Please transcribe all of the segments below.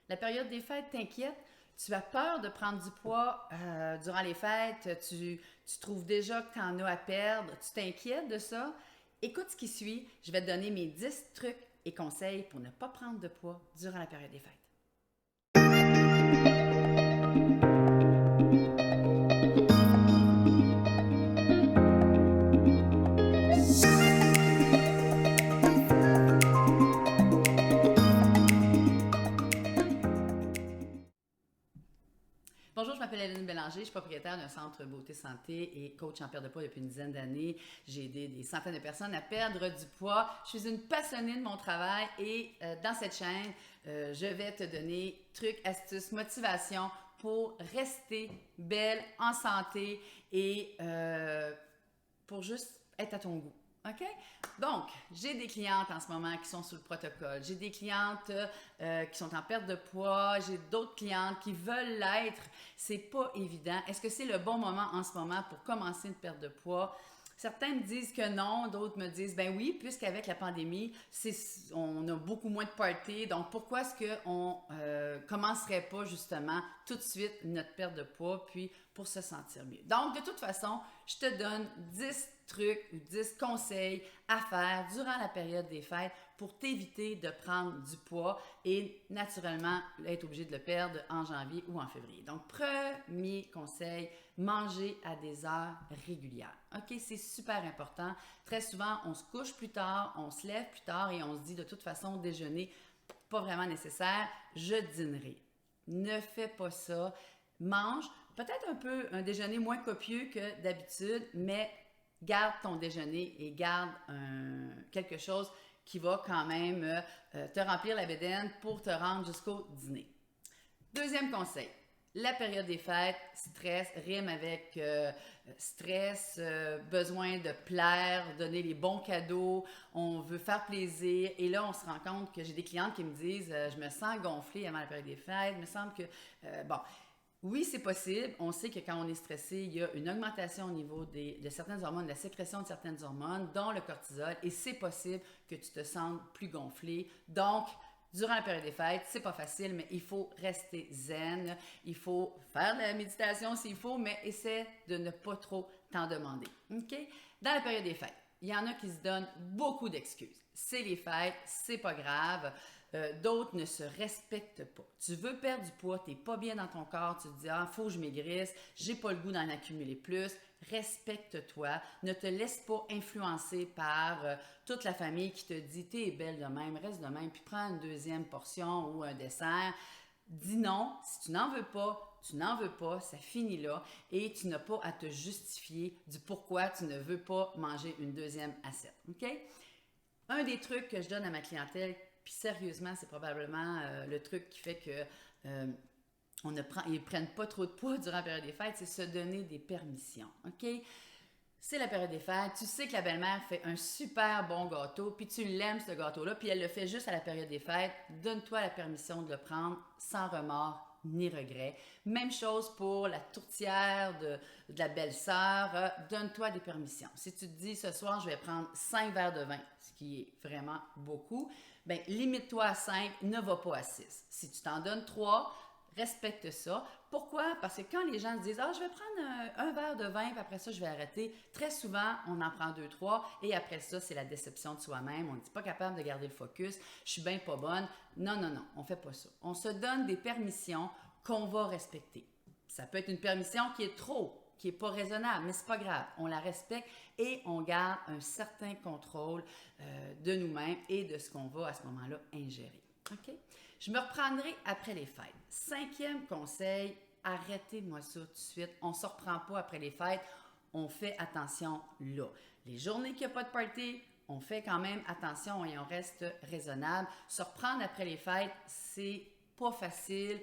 La période des fêtes t'inquiète? Tu as peur de prendre du poids durant les fêtes? Tu trouves déjà que tu en as à perdre? Tu t'inquiètes de ça? Écoute ce qui suit. Je vais te donner mes 10 trucs et conseils pour ne pas prendre de poids durant la période des fêtes. Bonjour, je m'appelle Hélène Bélanger, je suis propriétaire d'un centre beauté santé et coach en perte de poids depuis une dizaine d'années. J'ai aidé des centaines de personnes à perdre du poids. Je suis une passionnée de mon travail et dans cette chaîne, je vais te donner trucs, astuces, motivations pour rester belle, en santé et pour juste être à ton goût. OK? Donc, j'ai des clientes en ce moment qui sont sous le protocole. J'ai des clientes qui sont en perte de poids. J'ai d'autres clientes qui veulent l'être. C'est pas évident. Est-ce que c'est le bon moment en ce moment pour commencer une perte de poids? Certains me disent que non, d'autres me disent ben oui, puisqu'avec la pandémie, on a beaucoup moins de parties. Donc, pourquoi est-ce qu'on commencerait pas justement tout de suite notre perte de poids, puis pour se sentir mieux? Donc, de toute façon, je te donne 10 trucs ou 10 conseils à faire durant la période des fêtes pour t'éviter de prendre du poids et naturellement être obligé de le perdre en janvier ou en février. Donc, premier conseil, manger à des heures régulières. OK, c'est super important. Très souvent, on se couche plus tard, on se lève plus tard et on se dit de toute façon, déjeuner, pas vraiment nécessaire, je dînerai. Ne fais pas ça. Mange peut-être un déjeuner moins copieux que d'habitude, mais garde ton déjeuner et garde quelque chose qui va quand même te remplir la bédaine pour te rendre jusqu'au dîner. Deuxième conseil, la période des fêtes, stress, rime avec stress, besoin de plaire, donner les bons cadeaux, on veut faire plaisir. Et là, on se rend compte que j'ai des clientes qui me disent je me sens gonflée avant la période des fêtes, il me semble que, bon, oui, c'est possible. On sait que quand on est stressé, il y a une augmentation au niveau de certaines hormones, de la sécrétion de certaines hormones, dont le cortisol, et c'est possible que tu te sentes plus gonflé. Donc, durant la période des fêtes, c'est pas facile, mais il faut rester zen. Il faut faire de la méditation s'il faut, mais essaie de ne pas trop t'en demander. OK? Dans la période des fêtes, il y en a qui se donnent beaucoup d'excuses. C'est les fêtes, c'est pas grave. D'autres ne se respectent pas. Tu veux perdre du poids, tu n'es pas bien dans ton corps, tu te dis « Ah, il faut que je maigrisse, j'ai pas le goût d'en accumuler plus. » Respecte-toi, ne te laisse pas influencer par toute la famille qui te dit « T'es belle de même, reste de même, puis prends une deuxième portion ou un dessert. » Dis non, si tu n'en veux pas, tu n'en veux pas, ça finit là et tu n'as pas à te justifier du pourquoi tu ne veux pas manger une deuxième assiette. OK? Un des trucs que je donne à ma clientèle, puis sérieusement, c'est probablement le truc qui fait que ils ne prennent pas trop de poids durant la période des fêtes, c'est se donner des permissions. OK? C'est la période des fêtes, tu sais que la belle-mère fait un super bon gâteau, puis tu l'aimes ce gâteau-là, puis elle le fait juste à la période des fêtes, donne-toi la permission de le prendre sans remords ni regret. Même chose pour la tourtière de la belle-sœur, donne-toi des permissions. Si tu te dis ce soir, je vais prendre 5 verres de vin, ce qui est vraiment beaucoup, bien, limite-toi à 5, ne va pas à 6. Si tu t'en donnes 3, respecte ça. Pourquoi? Parce que quand les gens se disent « Ah, je vais prendre un verre de vin, puis après ça, je vais arrêter », très souvent, on en prend 2, 3, et après ça, c'est la déception de soi-même. On n'est pas capable de garder le focus. Je suis bien pas bonne. Non, non, non, on ne fait pas ça. On se donne des permissions qu'on va respecter. Ça peut être une permission qui est trop, qui n'est pas raisonnable, mais c'est pas grave. On la respecte et on garde un certain contrôle de nous-mêmes et de ce qu'on va à ce moment-là ingérer. OK? Je me reprendrai après les fêtes. 5e conseil, arrêtez-moi ça tout de suite. On ne se reprend pas après les fêtes. On fait attention là. Les journées qu'il n'y a pas de party, on fait quand même attention et on reste raisonnable. Se reprendre après les fêtes, c'est pas facile.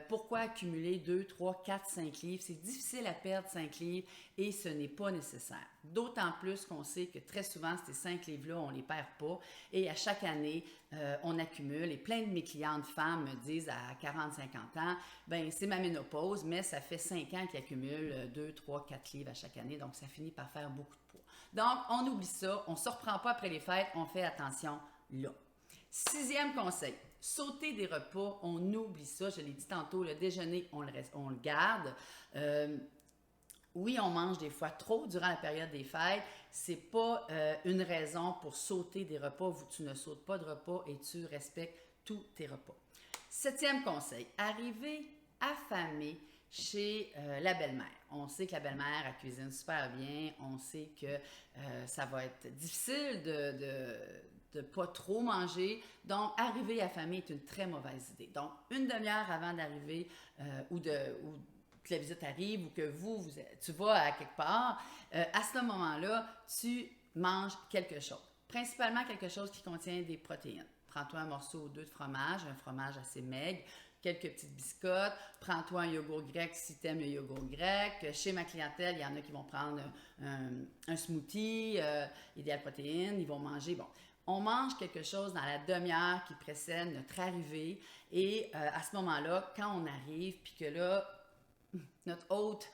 Pourquoi accumuler 2, 3, 4, 5 livres? C'est difficile à perdre 5 livres et ce n'est pas nécessaire. D'autant plus qu'on sait que très souvent, ces 5 livres-là, on ne les perd pas. Et à chaque année, on accumule. Et plein de mes clientes femmes me disent à 40-50 ans, ben c'est ma ménopause, mais ça fait 5 ans qu'ils accumulent 2, 3, 4 livres à chaque année. Donc, ça finit par faire beaucoup de poids. Donc, on oublie ça. On ne se reprend pas après les fêtes. On fait attention là. 6e conseil, Sauter des repas, on oublie ça. Je l'ai dit tantôt, le déjeuner, on le garde. Oui, on mange des fois trop durant la période des fêtes. C'est pas une raison pour sauter des repas. Tu ne sautes pas de repas et tu respectes tous tes repas. 7e conseil, arriver affamé chez la belle-mère. On sait que la belle-mère, elle cuisine super bien. On sait que ça va être difficile de pas trop manger. Donc, arriver affamé est une très mauvaise idée. Donc, une demi-heure avant d'arriver ou que la visite arrive ou que tu vas à quelque part, à ce moment-là, tu manges quelque chose. Principalement quelque chose qui contient des protéines. Prends-toi un morceau ou deux de fromage, un fromage assez maigre, quelques petites biscottes, prends-toi un yogourt grec si tu aimes le yogourt grec. Chez ma clientèle, il y en a qui vont prendre un smoothie, idéal protéines, ils vont manger, on mange quelque chose dans la demi-heure qui précède notre arrivée et à ce moment-là, quand on arrive, puis que là, notre hôte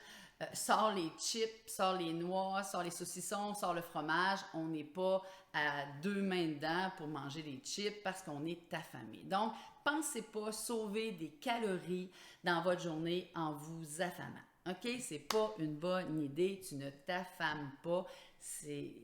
sort les chips, sort les noix, sort les saucissons, sort le fromage, on n'est pas à 2 mains dedans pour manger les chips parce qu'on est affamé. Donc, pensez pas sauver des calories dans votre journée en vous affamant. OK? C'est pas une bonne idée, tu ne t'affames pas,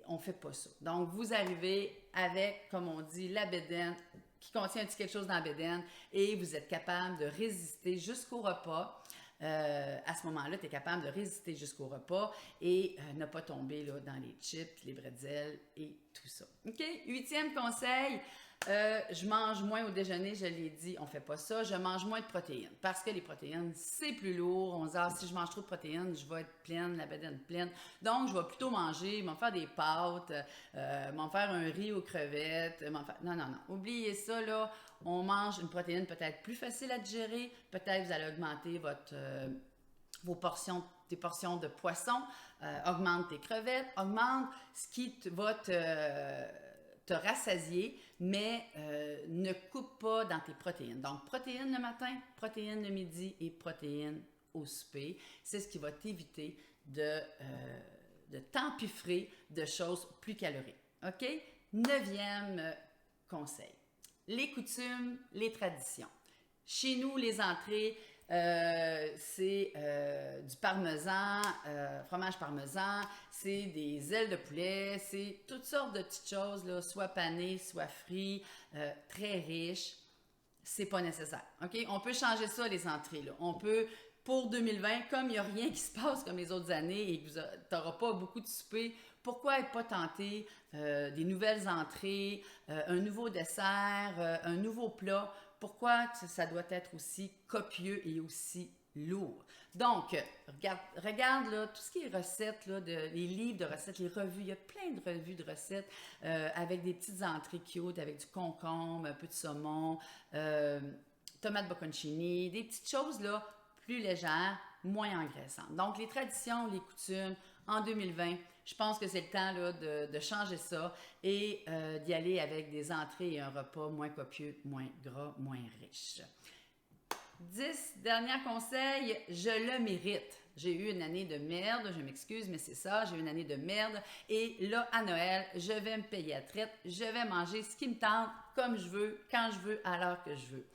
on fait pas ça. Donc, vous arrivez avec, comme on dit, la bédaine qui contient un petit quelque chose dans la bédaine et vous êtes capable de résister jusqu'au repas. À ce moment-là, tu es capable de résister jusqu'au repas et ne pas tomber là, dans les chips, les bretzels et tout ça. OK? 8e conseil, je mange moins au déjeuner, je l'ai dit, on ne fait pas ça. Je mange moins de protéines parce que les protéines, c'est plus lourd. On se dit, si je mange trop de protéines, je vais être pleine, la bédaine pleine. Donc, je vais plutôt manger, m'en faire des pâtes, m'en faire un riz aux crevettes. Non. Oubliez ça, là. On mange une protéine peut-être plus facile à digérer. Peut-être vous allez augmenter tes portions de poisson, augmente tes crevettes, augmente ce qui va te rassasier, mais ne coupe pas dans tes protéines. Donc, protéines le matin, protéines le midi et protéines au souper. C'est ce qui va t'éviter de t'empiffrer de choses plus caloriques. OK? 9e conseil. Les coutumes, les traditions. Chez nous, les entrées, c'est du parmesan, fromage parmesan, c'est des ailes de poulet, c'est toutes sortes de petites choses, là, soit panées, soit frites, très riches. C'est pas nécessaire. OK? On peut changer ça, les entrées. Là. On peut, pour 2020, comme il n'y a rien qui se passe comme les autres années et que tu n'auras pas beaucoup de souper, pourquoi ne pas tenter des nouvelles entrées, un nouveau dessert, un nouveau plat? Pourquoi ça doit être aussi copieux et aussi lourd? Donc, regarde là, tout ce qui est recettes, là, les livres de recettes, les revues, il y a plein de revues de recettes avec des petites entrées cute, avec du concombre, un peu de saumon, tomates bocconcini, des petites choses là, plus légères, moins engraissantes. Donc, les traditions, les coutumes, en 2020, je pense que c'est le temps là, de changer ça et d'y aller avec des entrées et un repas moins copieux, moins gras, moins riche. 10 derniers conseils, je le mérite. J'ai eu une année de merde, je m'excuse, mais c'est ça, j'ai eu une année de merde. Et là, à Noël, je vais me payer à traite, je vais manger ce qui me tente, comme je veux, quand je veux, à l'heure que je veux.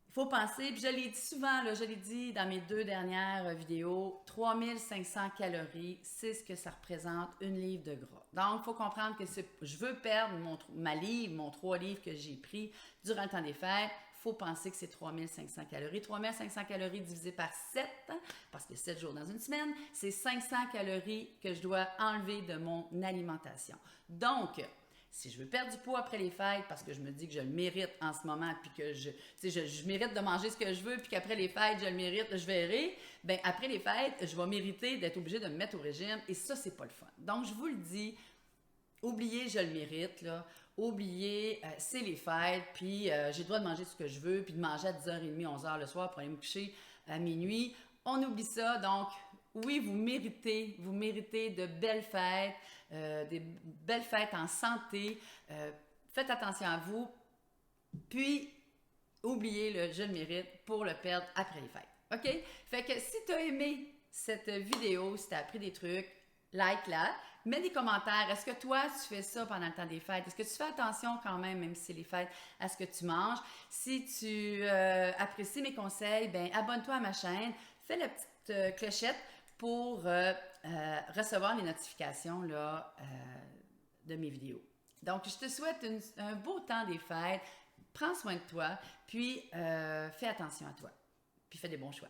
Il faut penser, puis je l'ai dit souvent, là, je l'ai dit dans mes 2 dernières vidéos, 3500 calories, c'est ce que ça représente une livre de gras. Donc, il faut comprendre que je veux perdre mon 3 livres que j'ai pris durant le temps des fêtes. Il faut penser que c'est 3500 calories. 3500 calories divisé par 7, parce que 7 jours dans une semaine, c'est 500 calories que je dois enlever de mon alimentation. Donc, si je veux perdre du poids après les fêtes, parce que je me dis que je le mérite en ce moment, puis que je mérite de manger ce que je veux, puis qu'après les fêtes, je le mérite, je verrai, bien, après les fêtes, je vais mériter d'être obligée de me mettre au régime, et ça, c'est pas le fun. Donc, je vous le dis, oubliez, je le mérite, là. Oubliez, c'est les fêtes, puis j'ai le droit de manger ce que je veux, puis de manger à 10h30, 11h le soir pour aller me coucher à minuit. On oublie ça, donc oui, vous méritez de belles fêtes, des belles fêtes en santé. Faites attention à vous, puis oubliez le je le mérite pour le perdre après les fêtes. OK? Fait que si tu as aimé cette vidéo, si tu as appris des trucs, like-la. mets des commentaires. Est-ce que toi, tu fais ça pendant le temps des fêtes? Est-ce que tu fais attention quand même si c'est les fêtes, à ce que tu manges? Si tu apprécies mes conseils, ben abonne-toi à ma chaîne. Fais la petite clochette pour recevoir les notifications là, de mes vidéos. Donc, je te souhaite un beau temps des fêtes. Prends soin de toi, puis fais attention à toi, puis fais des bons choix.